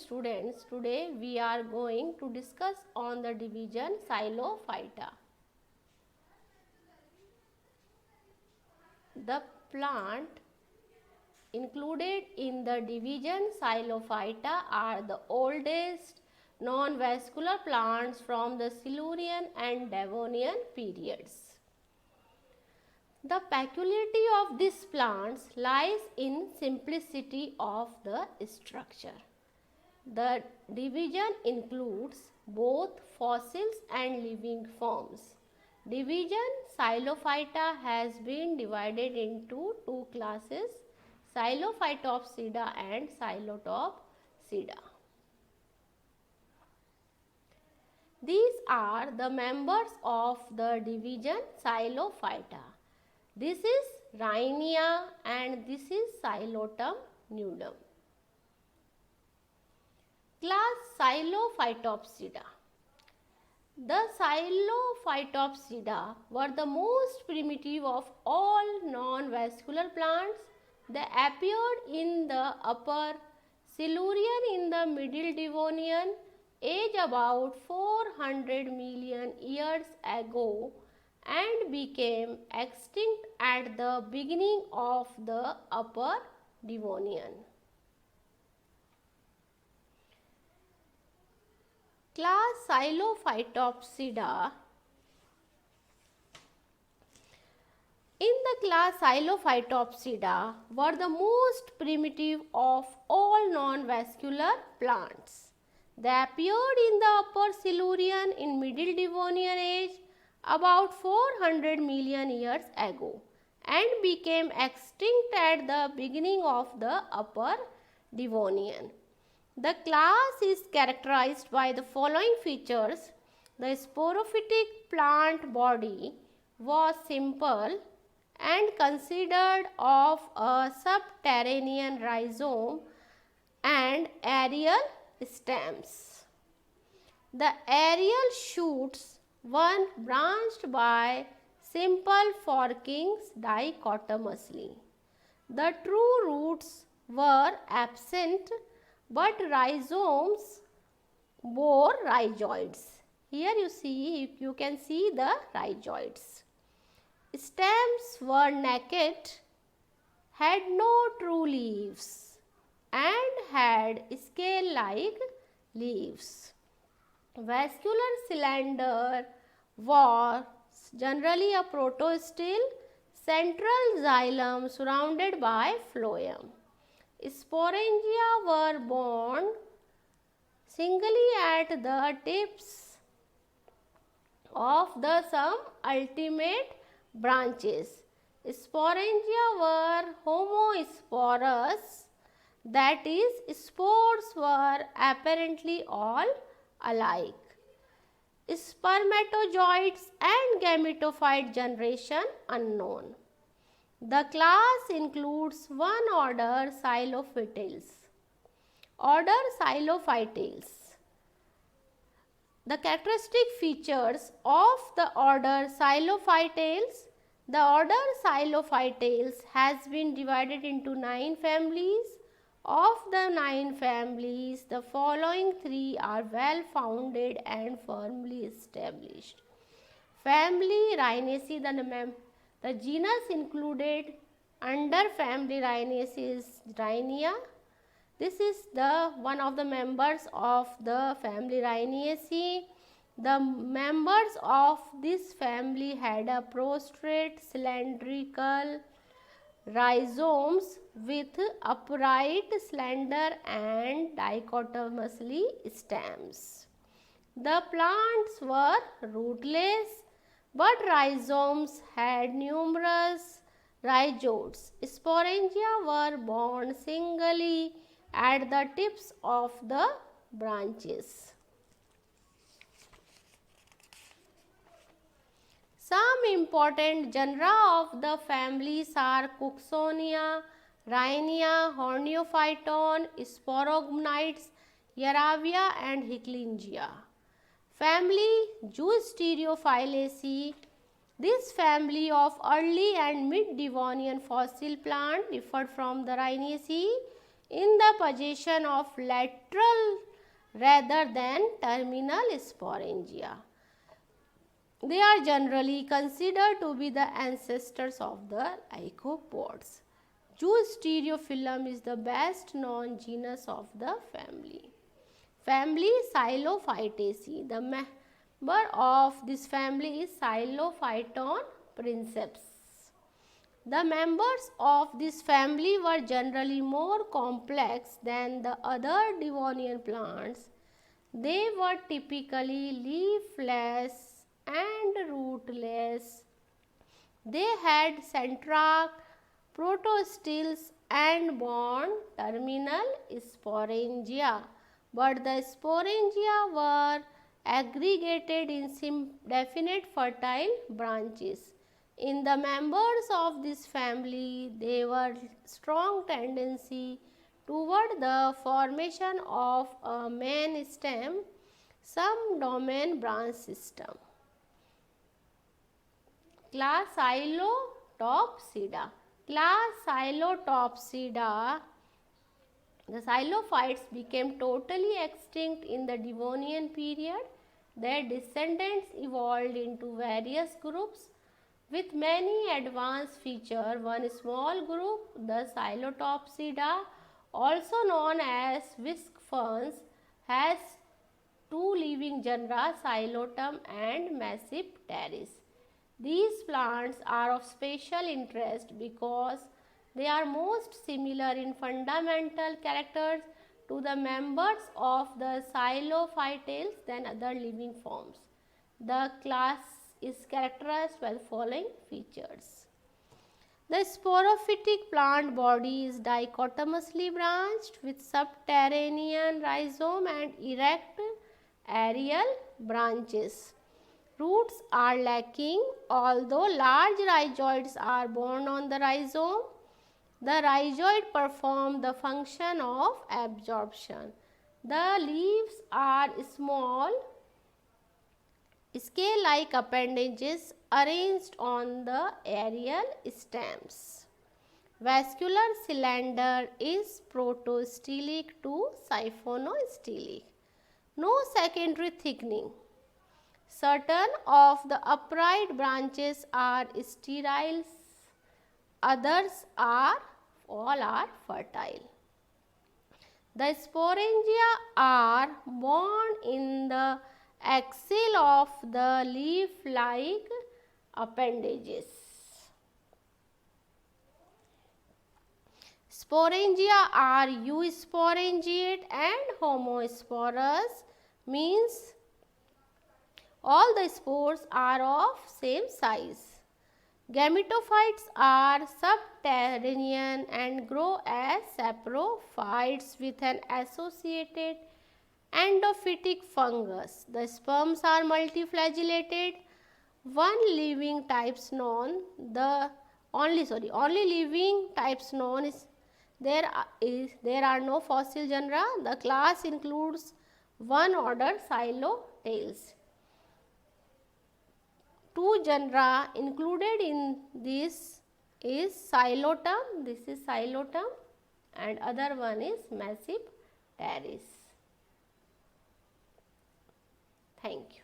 students, today we are going to discuss on the division Xylophyta. The plant included in the division Xylophyta are the oldest non-vascular plants from the Silurian and Devonian periods. The peculiarity of these plants lies in simplicity of the structure. The division includes both fossils and living forms. Division Xylophyta has been divided into two classes, Xylophytopsida and Xylotopsida. These are the members of the division Xylophyta. This is Rhynia and this is Xylotum nudum. Class Xylophytopsida. The Xylophytopsida were the most primitive of all non-vascular plants. They appeared in the Upper Silurian in the Middle Devonian age about 400 million years ago and became extinct at the beginning of the Upper Devonian. Class Xylophytopsida. In the class Xylophytopsida were the most primitive of all non-vascular plants. They appeared in the Upper Silurian in Middle Devonian age about 400 million years ago and became extinct at the beginning of the Upper Devonian. The class is characterized by the following features. The sporophytic plant body was simple and consisted of a subterranean rhizome and aerial stems. The aerial shoots were branched by simple forkings dichotomously. The true roots were absent, but rhizomes bore rhizoids. Here you can see the rhizoids. Stems were naked, had no true leaves, and had scale-like leaves. Vascular cylinder was generally a protostele, central xylem surrounded by phloem. Sporangia were borne singly at the tips of the some ultimate branches. Sporangia were homosporous, that is, spores were apparently all alike. Spermatozoids and gametophyte generation unknown. The class includes one order Xylophytales. Order Xylophytales. The characteristic features of the order Xylophytales. The order Xylophytales has been divided into 9 families. Of the 9 families, the following 3 are well founded and firmly established. Family Rhinaceae, the genus included under family Rhinaceae is Rhynia. This is the one of the members of the family Rhinaceae. The members of this family had a prostrate cylindrical rhizomes with upright, slender and dichotomously stems. The plants were rootless, but rhizomes had numerous rhizoids. Sporangia were borne singly at the tips of the branches. Some important genera of the families are Cooksonia, Rhynia, Horneophyton, Sporogonids, Yaravia and Hicklingia. Family Zoostereophyllaceae. This family of early and mid-Devonian fossil plant differed from the Rhinaceae in the possession of lateral rather than terminal sporangia. They are generally considered to be the ancestors of the lycopods. Zoostereophyllum is the best known genus of the family. Family Xylophytaceae. The member of this family is Xylophyton princeps. The members of this family were generally more complex than the other Devonian plants. They were typically leafless and rootless. They had centrarch, protostils and bond terminal sporangia, but the sporangia were aggregated in definite fertile branches. In the members of this family, there were strong tendency toward the formation of a main stem, some domain branch system. Class Xylotopsida. Class Xylotopsida. The xylophytes became totally extinct in the Devonian period. Their descendants evolved into various groups with many advanced features. One small group, the Xylotopsida, also known as whisk ferns, has two living genera, Xylotum and Massipteris. These plants are of special interest because they are most similar in fundamental characters to the members of the Xylophytales than other living forms. The class is characterized by the following features. The sporophytic plant body is dichotomously branched with subterranean rhizome and erect aerial branches. Roots are lacking, although large rhizoids are borne on the rhizome. The rhizoid perform the function of absorption. The leaves are small, scale-like appendages arranged on the aerial stems. Vascular cylinder is protostelic to siphonostelic. No secondary thickening. Certain of the upright branches are sterile, others are fertile. The sporangia are borne in the axil of the leaf-like appendages. Sporangia are eusporangiate and homosporous, means all the spores are of same size. Gametophytes are subterranean and grow as saprophytes with an associated endophytic fungus. The sperms are multiflagellated. Only living types known is there are no fossil genera. The class includes one order Xylotales. Two genera included in this is Xylotum, this is Xylotum, and other one is Massipteris. Thank you.